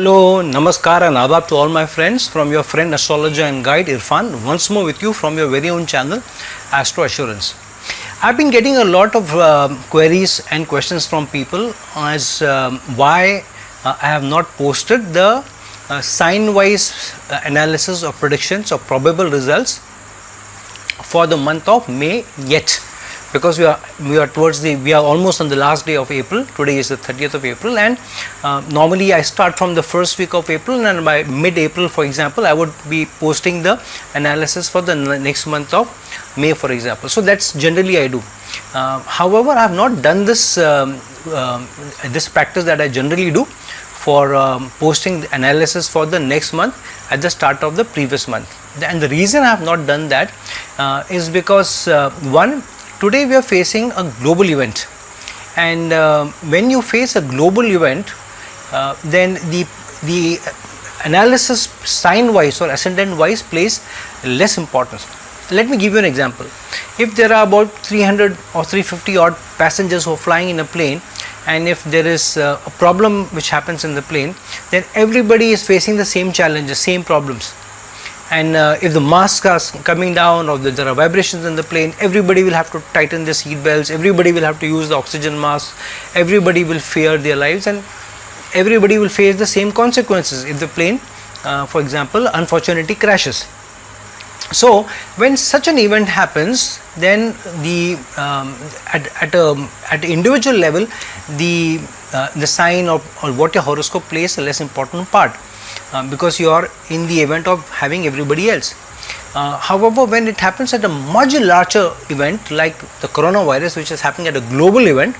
Hello, Namaskar and Adab to all my friends from your friend astrologer and guide Irfan, once more with you from your very own channel Astro Assurance. I've been getting a lot of queries and questions from people as why I have not posted the sign wise analysis or predictions of probable results for the month of May yet, because we are almost on the last day of April. Today is the 30th of April, and normally I start from the first week of April, and by mid-April, for example, I would be posting the analysis for the next month of May, for example. So that's generally I do. However, I have not done this this practice that I generally do for posting the analysis for the next month at the start of the previous month. And the reason I have not done that is because one, today we are facing a global event, and when you face a global event, then the analysis sign wise or ascendant wise plays less importance. Let me give you an example. If there are about 300 or 350 odd passengers who are flying in a plane, and if there is a problem which happens in the plane, then everybody is facing the same challenges, same problems. And if the masks are coming down, or there are vibrations in the plane, everybody will have to tighten their seat belts, everybody will have to use the oxygen mask, everybody will fear their lives, and everybody will face the same consequences if the plane, for example, unfortunately crashes. So when such an event happens, then the at individual level, the sign or what your horoscope plays a less important part. Because you are in the event of having everybody else. However, when it happens at a much larger event like the coronavirus, which is happening at a global event,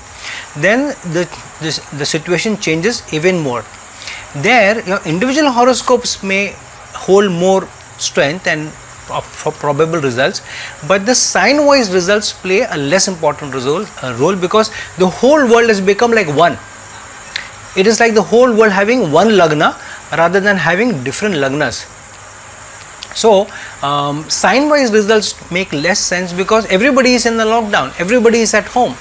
then the situation changes even more. There, your individual horoscopes may hold more strength and for probable results, but the sign wise results play a less important role, because the whole world has become like one. It is like the whole world having one lagna rather than having different lagnas. So sign wise results make less sense because everybody is in the lockdown, everybody is at home,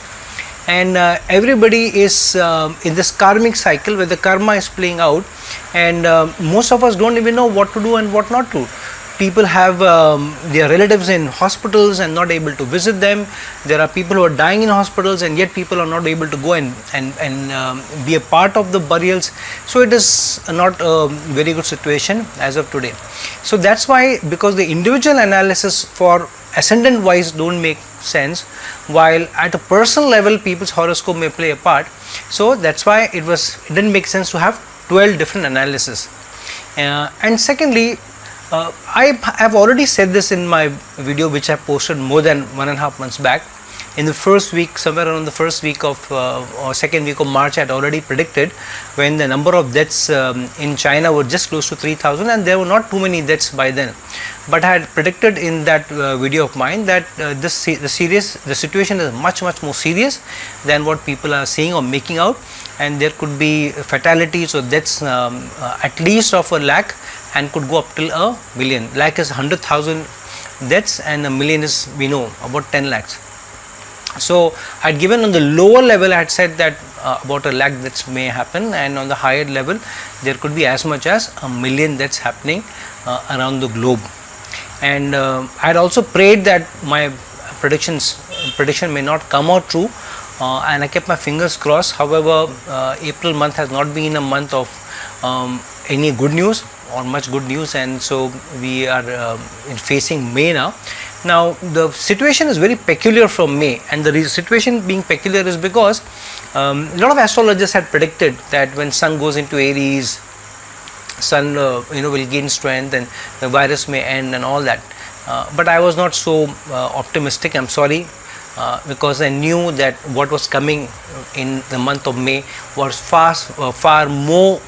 and everybody is in this karmic cycle where the karma is playing out, and most of us don't even know what to do and what not to. People have their relatives in hospitals and not able to visit them. There are people who are dying in hospitals, and yet people are not able to go and be a part of the burials. So it is not a very good situation as of today. So that's why, because the individual analysis for ascendant wise don't make sense, while at a personal level people's horoscope may play a part. So that's why it didn't make sense to have 12 different analysis. And secondly, I have already said this in my video which I posted more than 1.5 months back. In the first week, somewhere around the first week of or second week of March, I had already predicted when the number of deaths in China were just close to 3,000, and there were not too many deaths by then. But I had predicted in that video of mine that the situation is much more serious than what people are saying or making out, and there could be fatalities or deaths at least of 1 lakh, and could go up till 1 million. Lakh is 100,000 deaths, and 1 million is, we know, about 10 lakhs. So I had given on the lower level, I had said that about 1 lakh deaths may happen, and on the higher level there could be as much as 1 million deaths happening around the globe. And I had also prayed that my prediction may not come out true, and I kept my fingers crossed. However, April month has not been a month of any good news or much good news, and so we are facing May now. Now the situation is very peculiar from May, and the situation being peculiar is because a lot of astrologers had predicted that when Sun goes into Aries, Sun will gain strength and the virus may end and all that. But I was not so optimistic. I'm sorry, because I knew that what was coming in the month of May was far more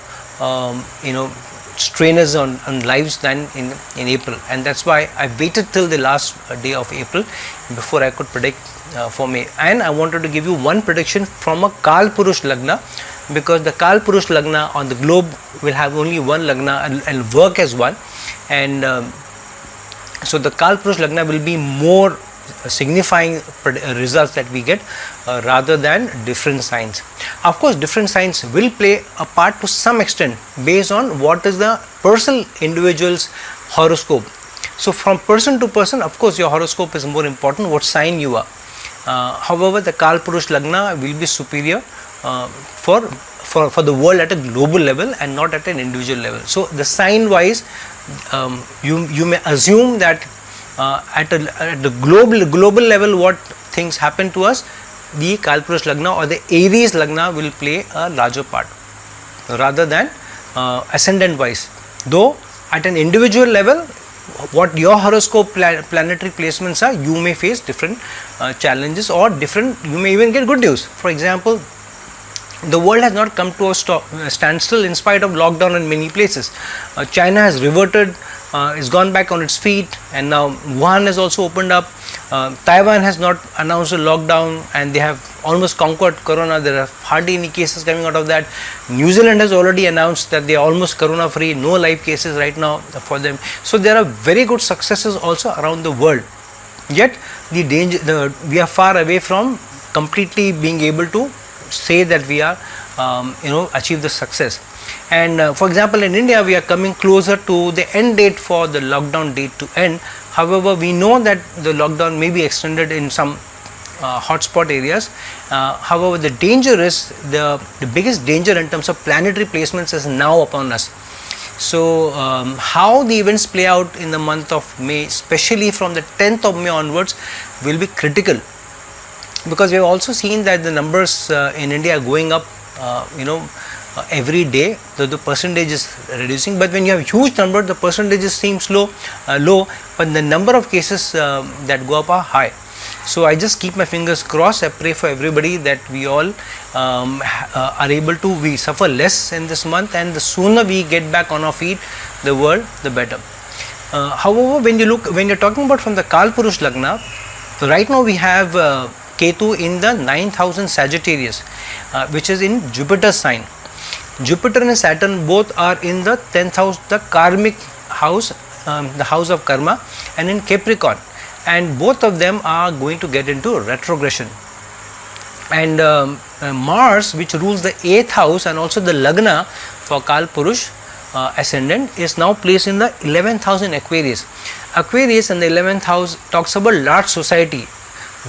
strainers on lives than in April, and that's why I waited till the last day of April before I could predict for May. And I wanted to give you one prediction from a Kalpurush Lagna, because the Kalpurush Lagna on the globe will have only one Lagna and work as one, and so the Kalpurush Lagna will be more signifying results that we get rather than different signs. Of course, different signs will play a part to some extent based on what is the personal individual's horoscope. So from person to person, of course, your horoscope is more important, what sign you are. However, the Kalpurush Lagna will be superior for the world at a global level and not at an individual level. So the sign wise, you may assume that at the global level what things happen to us, the Kalpurush Lagna or the Aries Lagna will play a larger part rather than ascendant wise. Though at an individual level, what your horoscope planetary placements are, you may face different challenges or you may even get good news. For example, the world has not come to a standstill in spite of lockdown in many places. China has reverted, it's gone back on its feet, and now Wuhan has also opened up. Taiwan has not announced a lockdown and they have almost conquered corona. There are hardly any cases coming out of that. New Zealand has already announced that they are almost corona free, no live cases right now for them. So there are very good successes also around the world. Yet we are far away from completely being able to say that we are achieve the success. And for example, in India we are coming closer to the end date for the lockdown date to end. However, we know that the lockdown may be extended in some hotspot areas. However, the danger is the biggest danger in terms of planetary placements is now upon us. So how the events play out in the month of May, especially from the 10th of May onwards, will be critical, because we have also seen that the numbers in India are going up every day. The percentage is reducing, but when you have huge number, the percentages seems low, but the number of cases that go up are high. So I just keep my fingers crossed. I pray for everybody that we all are able to, we suffer less in this month, and the sooner we get back on our feet, the world, the better. However, when you're talking about from the Kalpurush Lagna, right now we have Ketu in the 9th house in Sagittarius, which is in Jupiter's sign. Jupiter and Saturn both are in the 10th house, the karmic house, the house of karma, and in Capricorn, and both of them are going to get into retrogression. And Mars, which rules the 8th house and also the Lagna for Kalpurush ascendant, is now placed in the 11th house in Aquarius. Aquarius in the 11th house talks about large society,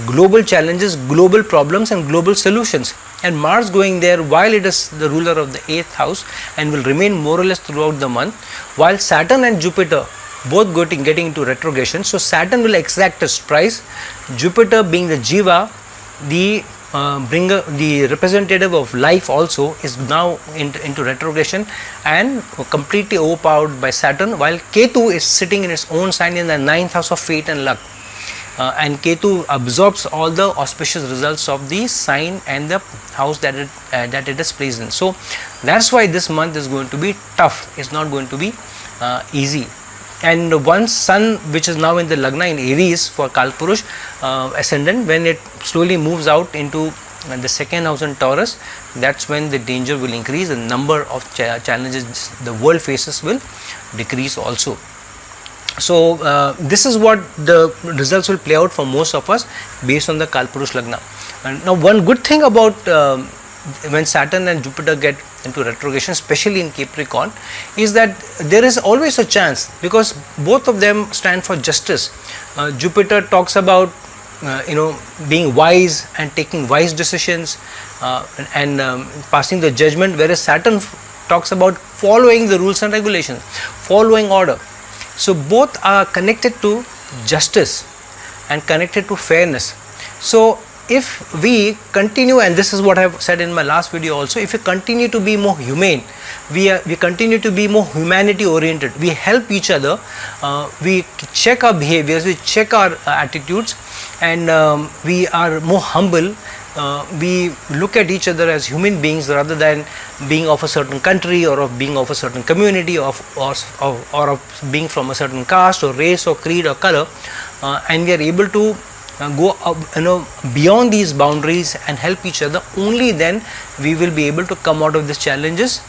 global challenges, global problems and global solutions. And Mars going there while it is the ruler of the 8th house and will remain more or less throughout the month, while Saturn and Jupiter both getting into retrogression. So Saturn will exact its price, Jupiter being the Jiva, the the representative of life, also is now into retrogression and completely overpowered by Saturn, while Ketu is sitting in its own sign in the 9th house of fate and luck. And Ketu absorbs all the auspicious results of the sign and the house that it is placed in. So that's why this month is going to be tough. It's not going to be easy. And once Sun, which is now in the Lagna in Aries for Kalpurush ascendant, when it slowly moves out into the 2nd house in Taurus, that's when the danger will increase. The number of challenges the world faces will decrease also. So this is what the results will play out for most of us based on the Kalpurush Lagna. And now one good thing about when Saturn and Jupiter get into retrogression, especially in Capricorn, is that there is always a chance, because both of them stand for justice. Jupiter talks about being wise and taking wise decisions and passing the judgment, whereas Saturn talks about following the rules and regulations, following order. So both are connected to justice and connected to fairness. So if we continue, and this is what I have said in my last video also, if we continue to be more humane, we continue to be more humanity oriented, we help each other, we check our behaviors, we check our attitudes, and we are more humble, we look at each other as human beings rather than being of a certain country or of being of a certain community or of being from a certain caste or race or creed or color, and we are able to go beyond these boundaries and help each other. Only then we will be able to come out of these challenges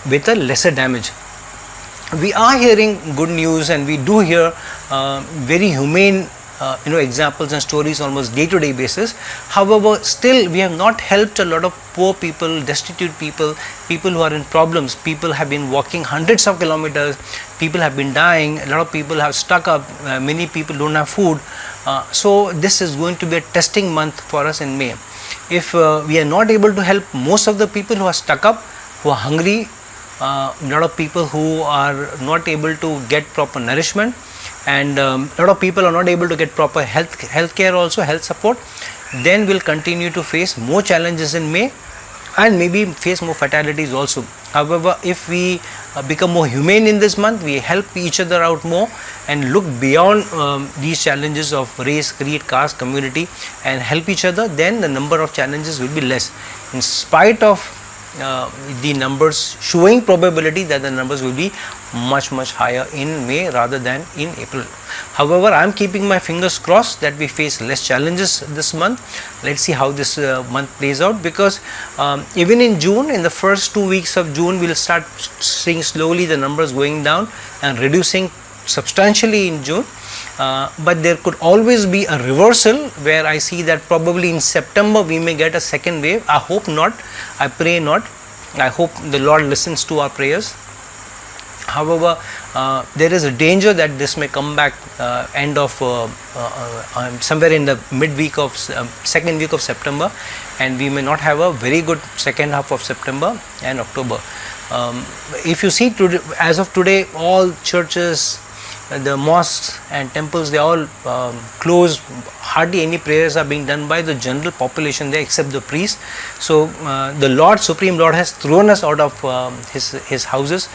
with a lesser damage. We are hearing good news, and we do hear very humane examples and stories almost day-to-day basis. However, still we have not helped a lot of poor people, destitute people, people who are in problems. People have been walking hundreds of kilometers, people have been dying, a lot of people have stuck up, many people don't have food. So this is going to be a testing month for us in May. If we are not able to help most of the people who are stuck up, who are hungry, a lot of people who are not able to get proper nourishment, and a lot of people are not able to get proper health care also, health support, then we'll continue to face more challenges in May and maybe face more fatalities also. However, if we become more humane in this month, we help each other out more and look beyond these challenges of race, creed, caste, community, and help each other, then the number of challenges will be less. In spite of the numbers showing probability that the numbers will be much higher in May rather than in April. However, I am keeping my fingers crossed that we face less challenges this month. Let's see how this month plays out, because even in June, in the first 2 weeks of June, we will start seeing slowly the numbers going down and reducing substantially in June. But there could always be a reversal where I see that probably in September we may get a second wave. I hope not, I pray not. I hope the Lord listens to our prayers. However, there is a danger that this may come back end of somewhere in the midweek of second week of September, and we may not have a very good second half of September and October. If you see today, as of today, all churches, the mosques and temples, they all closed. Hardly any prayers are being done by the general population there except the priests. So the Lord, Supreme Lord, has thrown us out of his houses.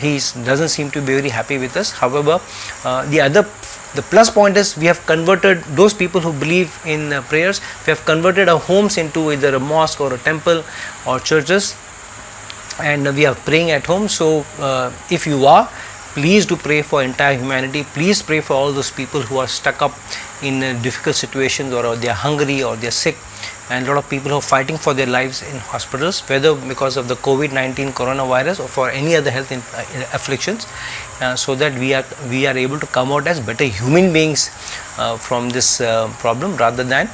He doesn't seem to be very happy with us. However, the plus point is we have converted those people who believe in prayers. We have converted our homes into either a mosque or a temple or churches, and we are praying at home. So if you are, please do pray for entire humanity. Please pray for all those people who are stuck up in difficult situations, or they are hungry, or they are sick, and a lot of people who are fighting for their lives in hospitals, whether because of the COVID-19 coronavirus or for any other health afflictions, so that we are able to come out as better human beings from this problem, rather than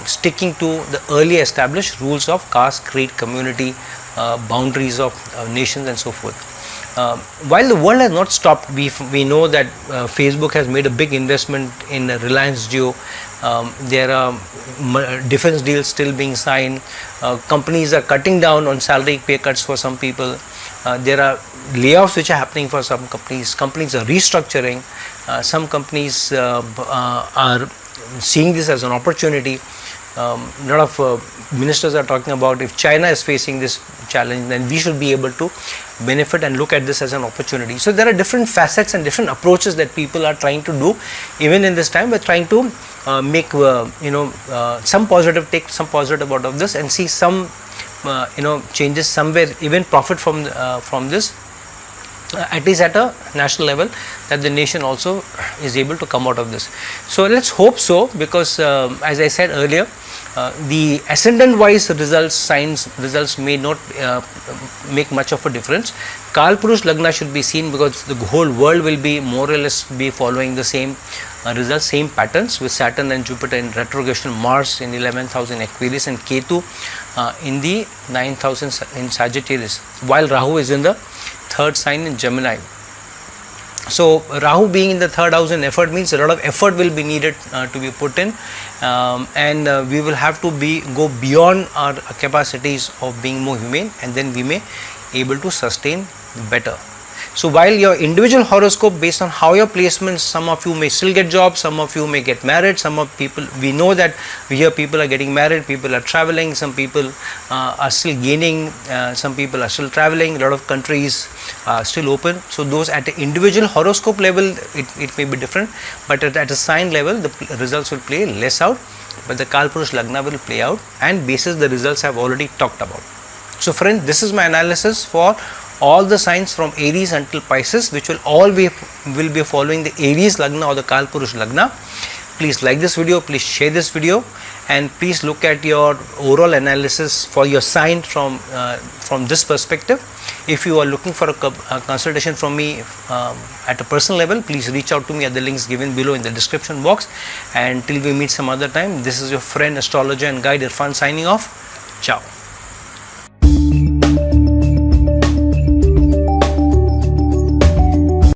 sticking to the early established rules of caste, creed, community, boundaries of nations and so forth. While the world has not stopped, we know that Facebook has made a big investment in Reliance Jio. There are defense deals still being signed. Companies are cutting down on salary pay cuts for some people. There are layoffs which are happening for some companies. Companies are restructuring. Some companies are seeing this as an opportunity. A lot of ministers are talking about, if China is facing this challenge, then we should be able to benefit and look at this as an opportunity. So there are different facets and different approaches that people are trying to do. Even in this time, we're trying to make some positive, take some positive out of this, and see some changes somewhere, even profit from this, at least at a national level, that the nation also is able to come out of this. So let's hope so, because as I said earlier, the ascendant wise results may not make much of a difference. Kalpurush Lagna should be seen, because the whole world will be more or less be following the same results, same patterns, with Saturn and Jupiter in retrogression, Mars in 11th house in Aquarius, and Ketu in the 9th house in Sagittarius, while Rahu is in the third sign in Gemini. So Rahu being in the third house in effort means a lot of effort will be needed to be put in, and we will have to go beyond our capacities of being more humane, and then we may able to sustain better. So while your individual horoscope, based on how your placements, some of you may still get jobs, some of you may get married, some of people, we know that we hear people are getting married, people are traveling, some people are still gaining, some people are still traveling, a lot of countries are still open. So those at the individual horoscope level, it may be different, but at a sign level, the results will play less out, but the Kalpurush Lagna will play out, and basis the results I have already talked about. So friends, this is my analysis for all the signs from Aries until Pisces, which will be following the Aries Lagna or the Kalpurush Lagna. Please like this video, please share this video, and please look at your overall analysis for your sign from this perspective. If you are looking for a consultation from me at a personal level, please reach out to me at the links given below in the description box. And till we meet some other time, this is your friend, astrologer and guide Irfan signing off. Ciao.